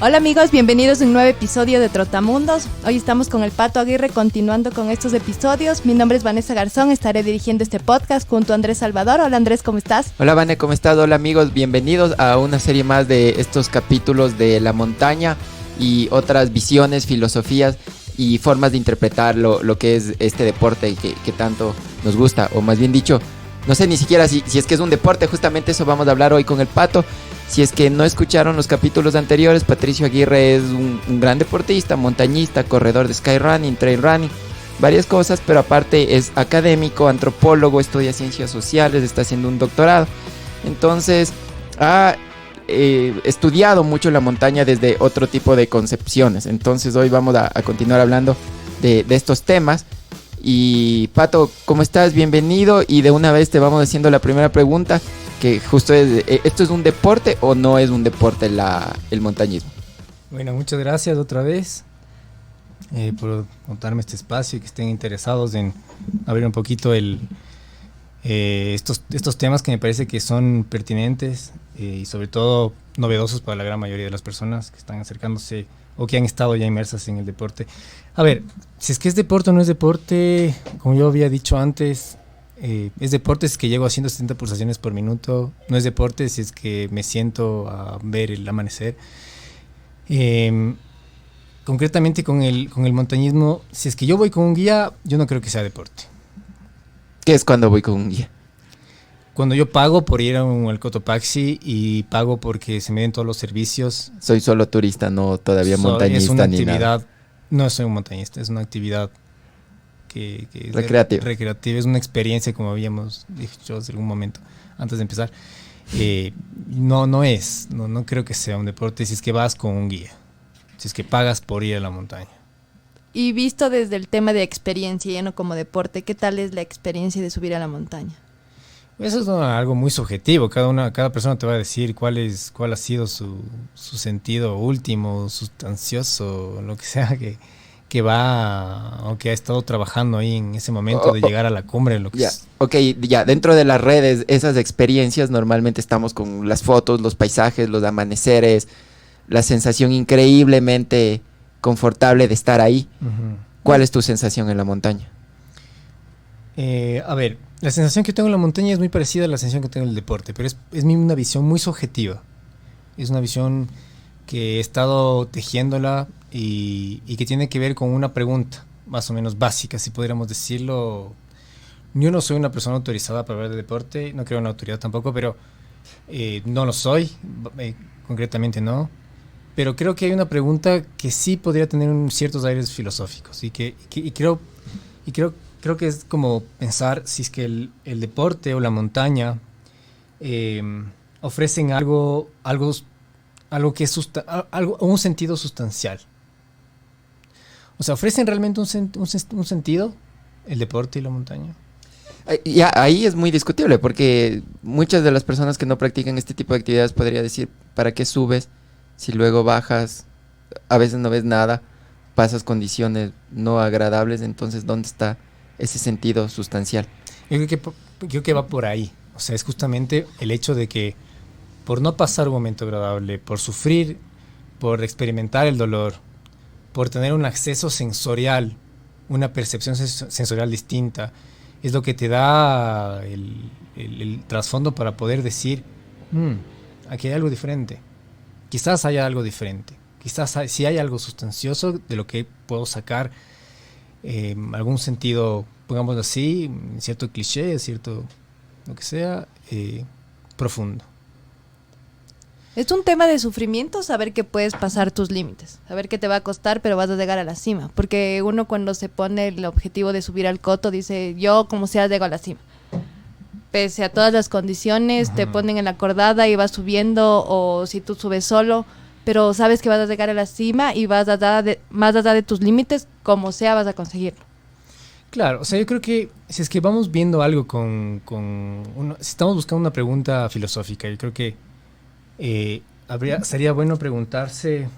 Hola amigos, bienvenidos a un nuevo episodio de Trotamundos. Hoy estamos con el Pato Aguirre continuando con estos episodios. Mi nombre es Vanessa Garzón, estaré dirigiendo este podcast junto a Andrés Salvador. Hola Andrés, ¿cómo estás? Hola Vane, ¿cómo estás? Hola amigos, bienvenidos a una serie más de estos capítulos de la montaña y otras visiones, filosofías y formas de interpretar lo que es este deporte que tanto nos gusta, o más bien dicho, no sé ni siquiera si es que es un deporte. Justamente eso vamos a hablar hoy con el Pato. Si es que no escucharon los capítulos anteriores, Patricio Aguirre es un gran deportista, montañista, corredor de skyrunning, trail running, varias cosas, pero aparte es académico, antropólogo, estudia ciencias sociales, está haciendo un doctorado. Entonces ha estudiado mucho la montaña desde otro tipo de concepciones. Entonces hoy vamos a continuar hablando de estos temas. Y Pato, ¿cómo estás? Bienvenido, y de una vez te vamos haciendo la primera pregunta, que justo es, ¿esto es un deporte o no es un deporte el montañismo? Bueno, muchas gracias otra vez por contarme este espacio y que estén interesados en abrir un poquito estos temas que me parece que son pertinentes y sobre todo novedosos para la gran mayoría de las personas que están acercándose o que han estado ya inmersas en el deporte. A ver, si es que es deporte o no es deporte, como yo había dicho antes, es deporte si es que llego haciendo 70 pulsaciones por minuto, no es deporte si es que me siento a ver el amanecer. Concretamente con el montañismo, si es que yo voy con un guía, yo no creo que sea deporte. ¿Qué es cuando voy con un guía? Cuando yo pago por ir al Cotopaxi y pago porque se me den todos los servicios. Soy solo turista, no todavía montañista. Es una ni actividad, nada. no soy un montañista, es una actividad que es recreativa, es una experiencia, como habíamos dicho hace algún momento antes de empezar. No creo que sea un deporte si es que vas con un guía, si es que pagas por ir a la montaña. Y visto desde el tema de experiencia, ya no como deporte, ¿qué tal es la experiencia de subir a la montaña? Eso es algo muy subjetivo. Cada persona te va a decir cuál ha sido su sentido último, sustancioso, lo que sea que va o que ha estado trabajando ahí en ese momento de llegar a la cumbre. Ya, dentro de las redes, esas experiencias normalmente estamos con las fotos, los paisajes, los amaneceres, la sensación increíblemente confortable de estar ahí. Uh-huh. ¿Cuál es tu sensación en la montaña? A ver, la sensación que tengo en la montaña es muy parecida a la sensación que tengo en el deporte, pero es una visión muy subjetiva. Es una visión que he estado tejiéndola y que tiene que ver con una pregunta más o menos básica, si pudiéramos decirlo. Yo no soy una persona autorizada para hablar de deporte, no creo en la autoridad tampoco, pero no lo soy, concretamente no. Pero creo que hay una pregunta que sí podría tener ciertos aires filosóficos y creo que es como pensar si es que el deporte o la montaña ofrecen algo que es un sentido sustancial. O sea, ¿ofrecen realmente un sentido el deporte y la montaña? Ya, ahí es muy discutible, porque muchas de las personas que no practican este tipo de actividades podría decir, ¿para qué subes si luego bajas? A veces no ves nada, pasas condiciones no agradables, entonces ¿dónde está ese sentido sustancial? Yo creo que va por ahí. O sea, es justamente el hecho de que por no pasar un momento agradable, por sufrir, por experimentar el dolor, por tener un acceso sensorial, una percepción sensorial distinta, es lo que te da el trasfondo para poder decir, aquí hay algo diferente. Quizás haya algo diferente. Quizás si hay algo sustancioso de lo que puedo sacar algún sentido, pongámoslo así, cierto cliché, cierto lo que sea, profundo. Es un tema de sufrimiento saber que puedes pasar tus límites, saber que te va a costar, pero vas a llegar a la cima. Porque uno cuando se pone el objetivo de subir al coto dice, yo como sea llego a la cima. Pese a todas las condiciones, uh-huh, te ponen en la cordada y vas subiendo, o si tú subes solo, pero sabes que vas a llegar a la cima y vas a dar más allá de tus límites, como sea vas a conseguirlo. Claro, o sea, yo creo que si es que vamos viendo algo si estamos buscando una pregunta filosófica, yo creo que sería bueno preguntarse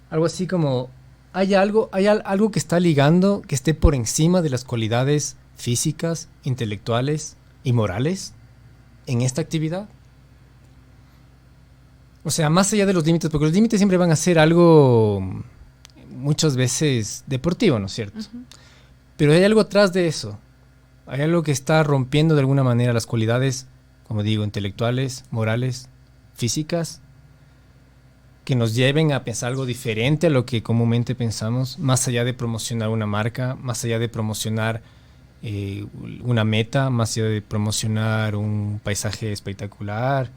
algo así como, ¿hay algo que está ligando, que esté por encima de las cualidades físicas, intelectuales y morales en esta actividad? O sea, más allá de los límites, porque los límites siempre van a ser algo muchas veces deportivo, ¿no es cierto? Uh-huh. Pero hay algo atrás de eso. Hay algo que está rompiendo de alguna manera las cualidades, como digo, intelectuales, morales, físicas, que nos lleven a pensar algo diferente a lo que comúnmente pensamos, más allá de promocionar una marca, más allá de promocionar una meta, más allá de promocionar un paisaje espectacular.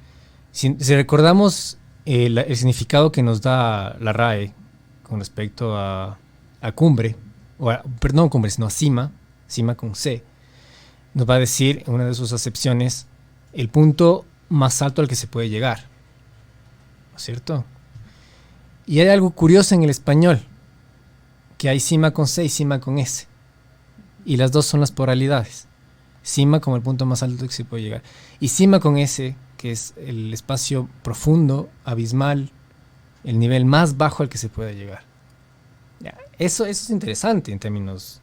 Si recordamos el significado que nos da la RAE con respecto a cumbre, perdón, cumbre, sino a cima con C, nos va a decir en una de sus acepciones el punto más alto al que se puede llegar, ¿no es cierto? Y hay algo curioso en el español, que hay cima con C y cima con S, y las dos son las pluralidades, cima como el punto más alto al que se puede llegar, y cima con S, que es el espacio profundo, abismal, el nivel más bajo al que se puede llegar. Eso es interesante en términos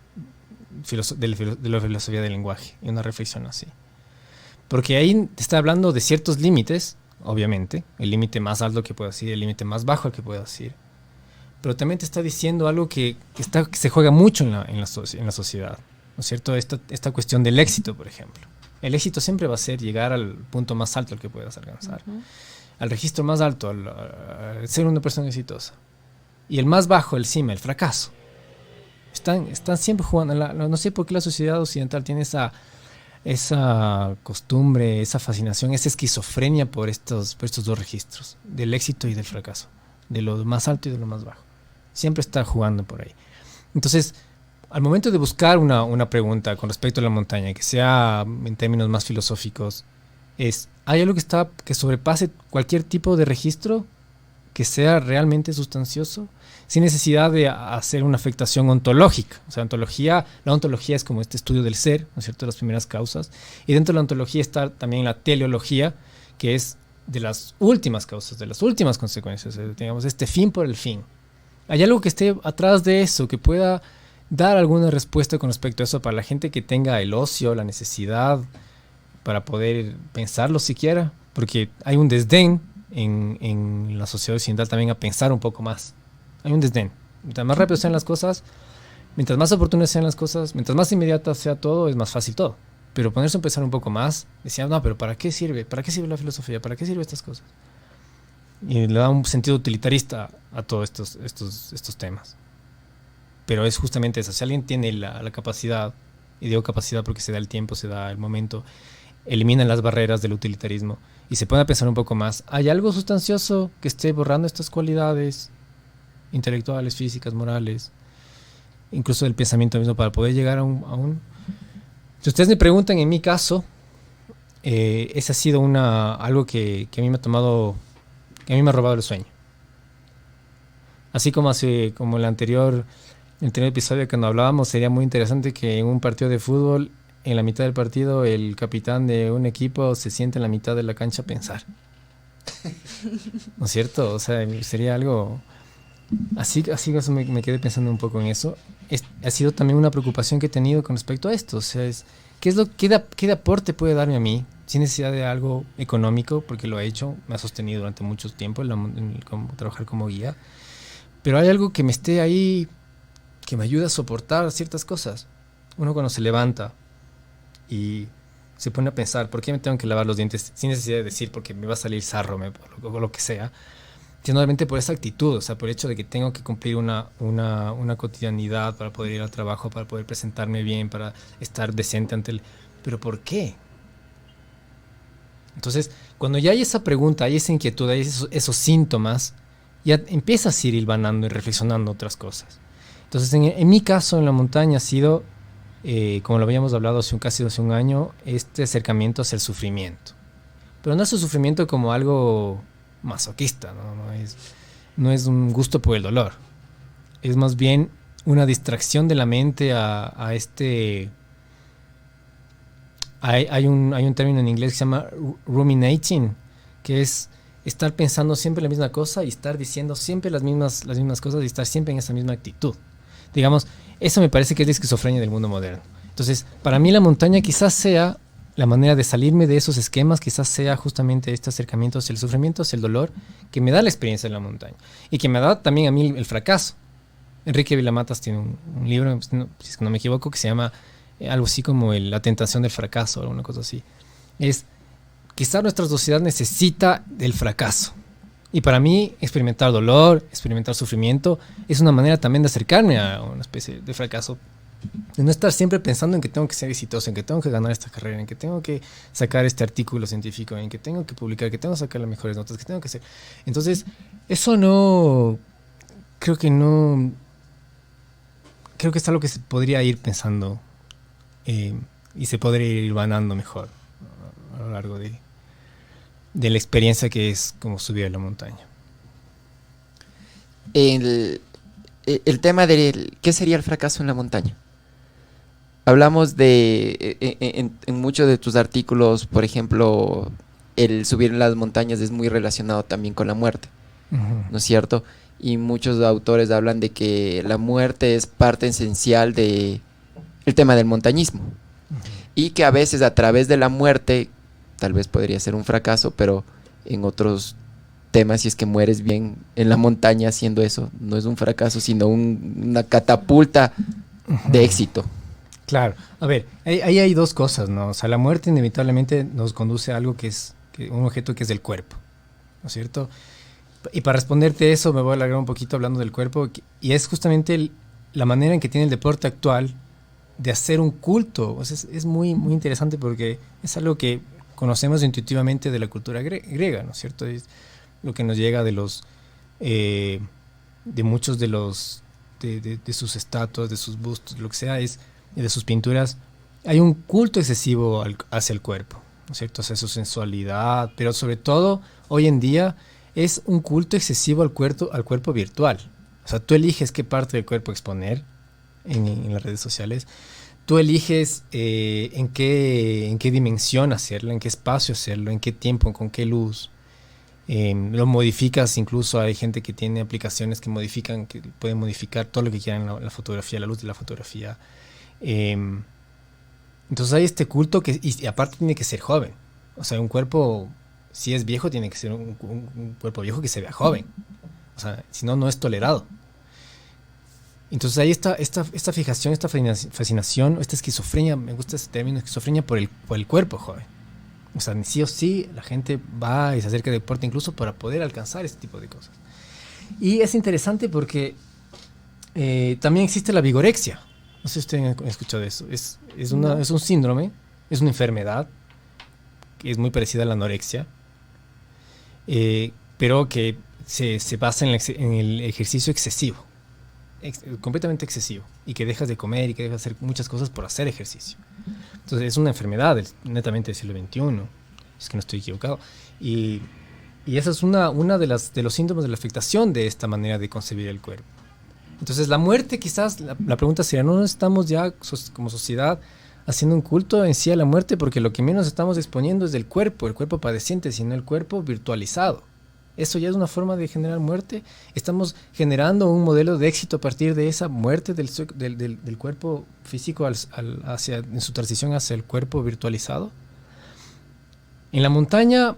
de la filosofía del lenguaje, y una reflexión así. Porque ahí te está hablando de ciertos límites, obviamente, el límite más alto que puedo decir, el límite más bajo al que puedo decir, pero también te está diciendo algo que se juega mucho en la sociedad, ¿no es cierto? Esta cuestión del éxito, por ejemplo. El éxito siempre va a ser llegar al punto más alto al que puedas alcanzar, uh-huh, al registro más alto, al ser una persona exitosa. Y el más bajo, el cima, el fracaso. Están siempre jugando. No sé por qué la sociedad occidental tiene esa costumbre, esa fascinación, esa esquizofrenia por estos dos registros, del éxito y del fracaso, de lo más alto y de lo más bajo. Siempre está jugando por ahí. Entonces, al momento de buscar una pregunta con respecto a la montaña, que sea en términos más filosóficos, ¿hay algo que sobrepase cualquier tipo de registro, que sea realmente sustancioso, sin necesidad de hacer una afectación ontológica? O sea, la ontología es como este estudio del ser, ¿no es cierto?, de las primeras causas, y dentro de la ontología está también la teleología, que es de las últimas causas, de las últimas consecuencias, digamos, este fin por el fin. ¿Hay algo que esté atrás de eso, que pueda dar alguna respuesta con respecto a eso para la gente que tenga el ocio, la necesidad, para poder pensarlo siquiera? Porque hay un desdén en la sociedad occidental también a pensar un poco más. Hay un desdén. Mientras más rápido sean las cosas, mientras más oportunas sean las cosas, mientras más inmediata sea todo, es más fácil todo. Pero ponerse a pensar un poco más, decía, no, pero ¿para qué sirve? ¿Para qué sirve la filosofía? ¿Para qué sirven estas cosas? Y le da un sentido utilitarista a todos estos temas. Pero es justamente eso. Si alguien tiene la capacidad, y digo capacidad porque se da el tiempo, se da el momento, eliminan las barreras del utilitarismo y se pone a pensar un poco más, ¿hay algo sustancioso que esté borrando estas cualidades intelectuales, físicas, morales, incluso del pensamiento mismo, para poder llegar a un... Si ustedes me preguntan, en mi caso, ese ha sido algo que a mí me ha tomado, que a mí me ha robado el sueño. Así como el anterior episodio que nos hablábamos, sería muy interesante que en un partido de fútbol, en la mitad del partido, el capitán de un equipo se siente en la mitad de la cancha a pensar. ¿No es cierto? O sea, sería algo... Así me quedé pensando un poco en eso. Ha sido también una preocupación que he tenido con respecto a esto. O sea, ¿qué aporte puede darme a mí sin necesidad de algo económico? Porque lo he hecho, me ha sostenido durante mucho tiempo trabajar como guía. Pero hay algo que me esté ahí, que me ayuda a soportar ciertas cosas. Uno cuando se levanta y se pone a pensar, ¿por qué me tengo que lavar los dientes? Sin necesidad de decir, porque me va a salir sarro o lo que sea. Sino realmente por esa actitud, o sea, por el hecho de que tengo que cumplir una cotidianidad para poder ir al trabajo, para poder presentarme bien, para estar decente ante el... ¿Pero por qué? Entonces, cuando ya hay esa pregunta, hay esa inquietud, hay esos síntomas, ya empiezas a ir hilvanando y reflexionando otras cosas. Entonces, en mi caso, en la montaña ha sido, como lo habíamos hablado casi hace un año, este acercamiento hacia el sufrimiento. Pero no es el sufrimiento como algo masoquista, no es un gusto por el dolor. Es más bien una distracción de la mente a este... Hay un término en inglés que se llama ruminating, que es estar pensando siempre la misma cosa y estar diciendo siempre las mismas cosas y estar siempre en esa misma actitud. Digamos, eso me parece que es la esquizofrenia del mundo moderno. Entonces, para mí la montaña quizás sea la manera de salirme de esos esquemas quizás sea justamente este acercamiento hacia el sufrimiento, hacia el dolor, que me da la experiencia de la montaña y que me da también a mí el fracaso. Enrique Vilamatas tiene un libro, si es que no me equivoco, que se llama algo así como La tentación del fracaso o alguna cosa así. Quizás nuestra sociedad necesita del fracaso. Y para mí, experimentar dolor, experimentar sufrimiento, es una manera también de acercarme a una especie de fracaso. De no estar siempre pensando en que tengo que ser exitoso, en que tengo que ganar esta carrera, en que tengo que sacar este artículo científico, en que tengo que publicar, que tengo que sacar las mejores notas, que tengo que hacer. Entonces, eso no... Creo que es algo que se podría ir pensando y se podría ir ganando mejor a lo largo de la experiencia que es como subir a la montaña. El tema de qué sería el fracaso en la montaña. Hablamos en muchos de tus artículos, por ejemplo, el subir en las montañas es muy relacionado también con la muerte, ¿no es cierto? Y muchos autores hablan de que la muerte es parte esencial del tema del montañismo. Y que a veces a través de la muerte, tal vez podría ser un fracaso, pero en otros temas, si es que mueres bien en la montaña haciendo eso, no es un fracaso, sino una catapulta de éxito. Claro. A ver, ahí hay dos cosas, ¿no? O sea, la muerte inevitablemente nos conduce a algo que es un objeto que es del cuerpo, ¿no es cierto? Y para responderte eso me voy a alargar un poquito hablando del cuerpo, y es justamente la manera en que tiene el deporte actual de hacer un culto. O sea, es muy, muy interesante porque es algo que conocemos intuitivamente de la cultura griega, ¿no es cierto? Es lo que nos llega de muchos de sus estatuas, de sus bustos, lo que sea, de sus pinturas. Hay un culto excesivo hacia el cuerpo, ¿no es cierto? Hacia su sensualidad, pero sobre todo hoy en día es un culto excesivo al cuerpo virtual. O sea, tú eliges qué parte del cuerpo exponer en las redes sociales. Tú eliges en qué dimensión hacerlo, en qué espacio hacerlo, en qué tiempo, con qué luz. Lo modificas, incluso hay gente que tiene aplicaciones que pueden modificar todo lo que quieran en la fotografía, la luz de la fotografía. Entonces hay este culto y aparte tiene que ser joven. O sea, un cuerpo, si es viejo, tiene que ser un cuerpo viejo que se vea joven. O sea, si no, no es tolerado. Entonces ahí está esta fijación, esta fascinación, esta esquizofrenia, me gusta ese término, esquizofrenia por el cuerpo joven. O sea, sí o sí la gente va y se acerca al deporte incluso para poder alcanzar este tipo de cosas. Y es interesante porque también existe la vigorexia. No sé si ustedes han escuchado eso. Es un síndrome, es una enfermedad que es muy parecida a la anorexia, pero que se basa en el ejercicio excesivo. Completamente excesivo, y que dejas de comer y que dejas de hacer muchas cosas por hacer ejercicio. Entonces es una enfermedad netamente del siglo XXI, es que no estoy equivocado, y esa es una de los síntomas de la afectación de esta manera de concebir el cuerpo. Entonces la muerte, quizás la pregunta sería, ¿no estamos ya como sociedad haciendo un culto en sí a la muerte? Porque lo que menos estamos exponiendo es el cuerpo padeciente, sino el cuerpo virtualizado. Eso ya es una forma de generar muerte. Estamos generando un modelo de éxito a partir de esa muerte del cuerpo físico en su transición hacia el cuerpo virtualizado. En la montaña,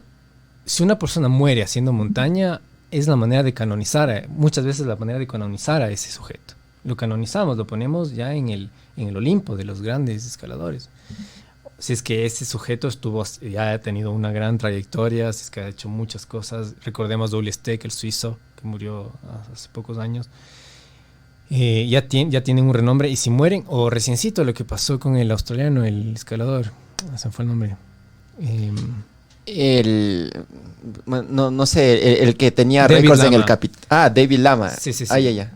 si una persona muere haciendo montaña, es la manera de canonizar, muchas veces la manera de canonizar a ese sujeto. Lo canonizamos, lo ponemos ya en el Olimpo de los grandes escaladores. Si es que ese sujeto ya ha tenido una gran trayectoria, si es que ha hecho muchas cosas. Recordemos Douglas Steck, el suizo, que murió hace pocos años. Ya tienen un renombre, y si mueren, o reciencito lo que pasó con el australiano, el escalador, se me fue el nombre. No sé, el que tenía David récords en Lama. el capítulo. David Lama. Sí. Ya.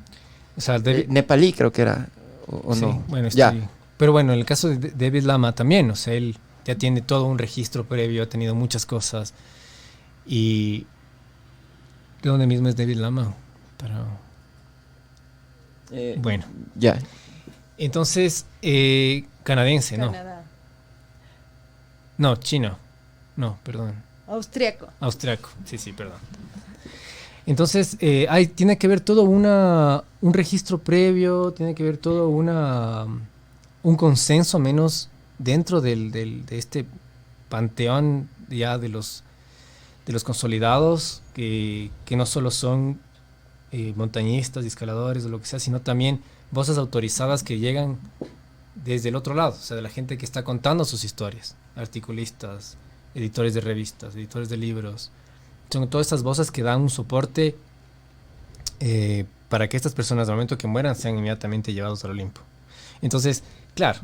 O sea, Nepalí creo que era, o sí, no. Bueno, ya. Pero bueno, en el caso de David Lama también, o sea, él ya tiene todo un registro previo, ha tenido muchas cosas. ¿Y de dónde mismo es David Lama? Bueno. Ya. Entonces, canadiense, ¿no? Canadá. No, chino. No, perdón. Austriaco. Sí, perdón. Entonces, tiene que ver todo un registro previo, tiene que ver todo un consenso menos dentro de este panteón ya de los consolidados, que no solo son montañistas y escaladores o lo que sea, sino también voces autorizadas que llegan desde el otro lado, o sea, de la gente que está contando sus historias, articulistas, editores de revistas, editores de libros. Son todas estas voces que dan un soporte para que estas personas, al momento que mueran, sean inmediatamente llevados al Olimpo. Entonces, claro,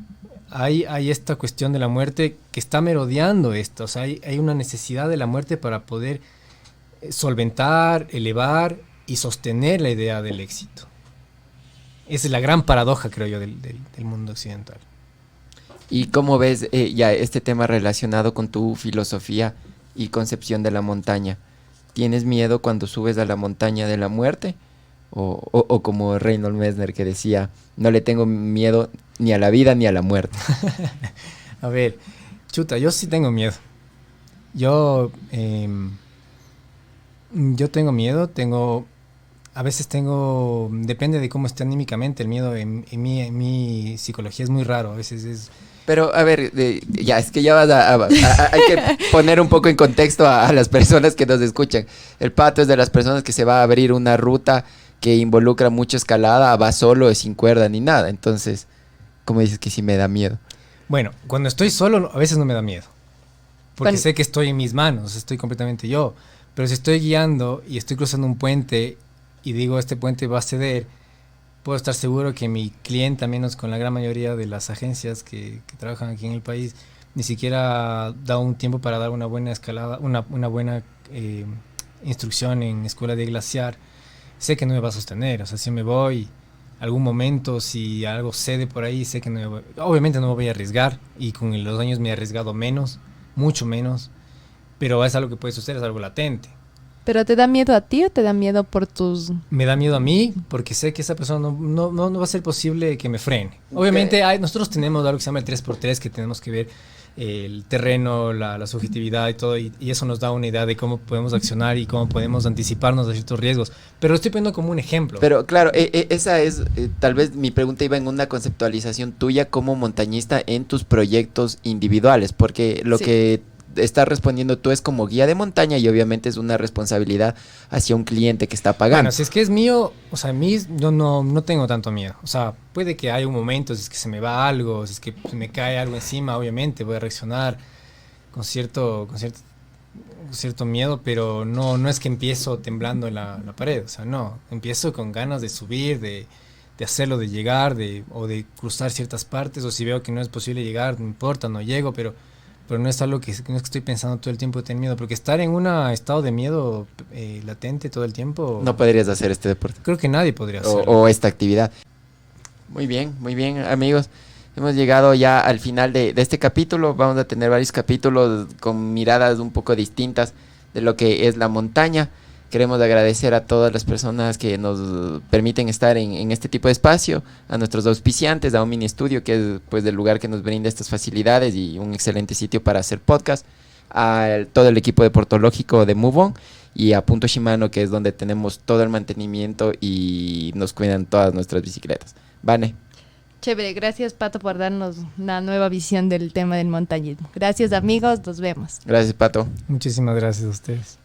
hay esta cuestión de la muerte que está merodeando esto, o sea, hay una necesidad de la muerte para poder solventar, elevar y sostener la idea del éxito. Esa es la gran paradoja, creo yo, del mundo occidental. ¿Y cómo ves ya este tema relacionado con tu filosofía y concepción de la montaña? ¿Tienes miedo cuando subes a la montaña de la muerte? O como Reinhold Messner, que decía, no le tengo miedo ni a la vida ni a la muerte. A ver, chuta, yo sí tengo miedo. Yo tengo miedo, a veces depende de cómo esté anímicamente el miedo. En mi psicología es muy raro, a veces es... Pero, a ver, ya, es que ya hay que poner un poco en contexto a las personas que nos escuchan. El Pato es de las personas que se va a abrir una ruta que involucra mucha escalada, va solo, sin cuerda ni nada. Entonces, ¿cómo dices que sí me da miedo? Bueno, cuando estoy solo, a veces no me da miedo. Porque sé que estoy en mis manos, estoy completamente yo. Pero si estoy guiando y estoy cruzando un puente y digo, este puente va a ceder, puedo estar seguro que mi cliente, al menos con la gran mayoría de las agencias que trabajan aquí en el país, ni siquiera da un tiempo para dar una buena escalada, una buena instrucción en escuela de glaciar. Sé que no me va a sostener, o sea, si me voy algún momento, si algo cede por ahí, sé que obviamente no me voy a arriesgar, y con los años me he arriesgado menos, mucho menos, pero es algo que puede suceder, es algo latente. ¿Pero te da miedo a ti o te da miedo por tus...? Me da miedo a mí porque sé que esa persona no va a ser posible que me frene. Obviamente nosotros tenemos algo que se llama el 3x3, que tenemos que ver el terreno, la subjetividad y todo, y eso nos da una idea de cómo podemos accionar y cómo podemos anticiparnos a ciertos riesgos. Pero lo estoy poniendo como un ejemplo. Pero claro, esa es, tal vez mi pregunta iba en una conceptualización tuya como montañista en tus proyectos individuales, porque lo que estás respondiendo tú es como guía de montaña y obviamente es una responsabilidad hacia un cliente que está pagando. Bueno, si es que es mío, o sea, yo no tengo tanto miedo. O sea, puede que haya un momento, si es que se me va algo, si es que se me cae algo encima, obviamente voy a reaccionar con cierto miedo, pero no es que empiezo temblando en la pared. O sea, no, empiezo con ganas de subir, de hacerlo, de llegar, o de cruzar ciertas partes, o si veo que no es posible llegar, no importa, no llego, pero no es algo que no es que estoy pensando todo el tiempo de tener miedo, porque estar en un estado de miedo latente todo el tiempo... No podrías hacer este deporte. Creo que nadie podría hacerlo. O esta actividad. Muy bien, amigos. Hemos llegado ya al final de este capítulo. Vamos a tener varios capítulos con miradas un poco distintas de lo que es la montaña. Queremos agradecer a todas las personas que nos permiten estar en este tipo de espacio, a nuestros auspiciantes, a Omni Studio, que es pues el lugar que nos brinda estas facilidades y un excelente sitio para hacer podcast, a todo el equipo deportológico de Move On y a Punto Shimano, que es donde tenemos todo el mantenimiento y nos cuidan todas nuestras bicicletas. Vane. Chévere, gracias Pato por darnos una nueva visión del tema del montañismo. Gracias amigos, nos vemos. Gracias Pato. Muchísimas gracias a ustedes.